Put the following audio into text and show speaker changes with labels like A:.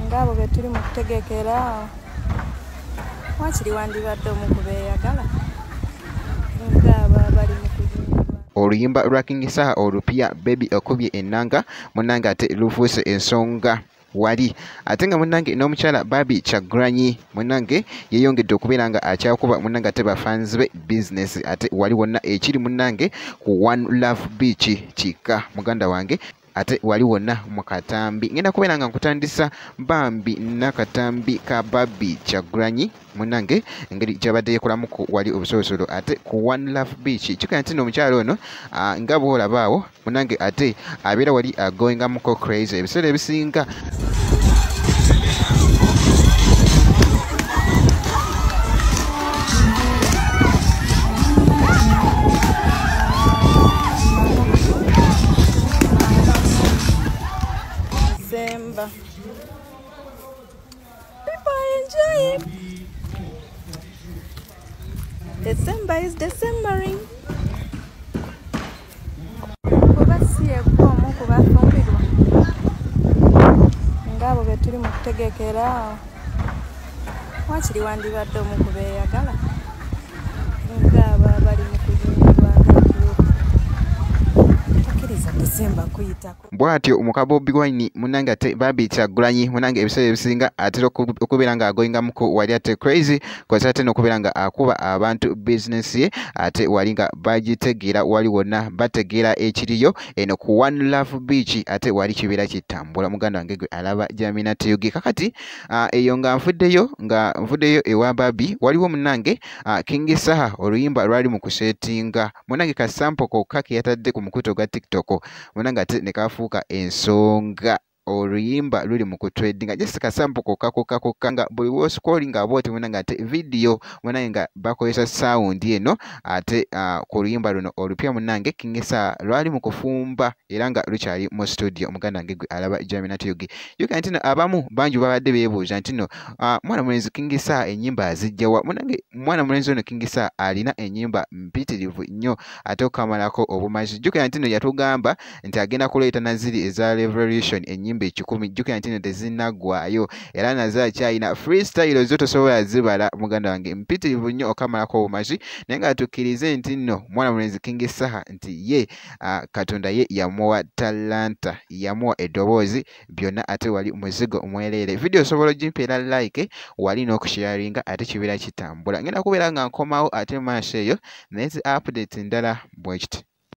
A: ngabo betuli mu kutegekera wakiri wandibadde omu kubeeyagala ngaba bali mu kuzimba
B: oluyimba lwa King Saha olupya Baby okubye ennanga munanga ate lufuuse ensonga wali ate nga munange n'omukyala Barbie Kyagulanyi munange yeyongedde okubeera nga akyakuba munange ate bafanzi be business ate wali wonna ekiri munange ku One Love Beach kika muganda wange ate wali wonna mu katambi ngenda kubeera nga nkutandisa bambi n'akatambi ka Barbie Kyagulanyi munange engeri gyabadde yekolamu wali obusoosolo ate ku One Love Beach kikanya nti omukyalo ono nga bwolabaawo munange ate abeera wali agoingamuko crazy ebiseera ebisinga
A: people enjoy it. December is Decembering. Kuba siyekuomu kubafumbirwa ngabo betuli mu kutegekera wakiri wandibadde omu kubeeyagala ngaba bali mu kuzimbibwa
B: bwatyo omukaba Bobi Wine munange ate Barbie Kyagulanyi munange ebiseera ebisinga atera okubeera nga agoingamuko wali ate crazy kwasa ate n'okubeera nga akuba abantu business ye ate wali nga bagitegeera wali wonna bategeera ekiriyo eno ku One Love Beach ate wali kibeera kitambula muganda wange gwe alaba Jamina Teyugi kakati eyo nga nfuddeyo ewa Barbie waliwo munange King Saha oluyimba lwali mu kusetinga munange kasampo kokka ke yatadde ku mukuto gwa TikTok munanga ate ne kafuuka ensonga oluyimba luli mu kutwedinga just kasampo kokka nga buli woscrolling about munanga ate video munanga nga bakozesa sound eno ate ku luyimba luno olupya munange King Saha lwali mu kufumba era nga lukyali mu studio muganda wange gwe alaba Jamina Teyugi yuka ntino abamu banju babadde beebuuza ntino mwana mulenzi King Saha ennyimba azijjawa munange mwana mulenzi ono King Saha alina ennyimba mpitirivu nnyo ate okamalako obumazi jjukira ntino yatugamba nti agenda kuleeta naziri eza Revolution ennyimba 10 jjukira ntino tezinnaggwayo era nazo akyalina freestyle zo tosobola zibala muganda wange mpitirivu nnyo okamalako obumazi naye nga tukkirize nti nno mwana mulenzi King Saha nti ye Katonda ye yamuwa talanta yamuwa eddoboozi byonna ate wali muzigo omweleere video osobola ogimpeera like wali n'okusharinga ate kibeera kitambula ngenda kubeera nga nkomawo ate maaso eyo naye zi update ndala bwekiti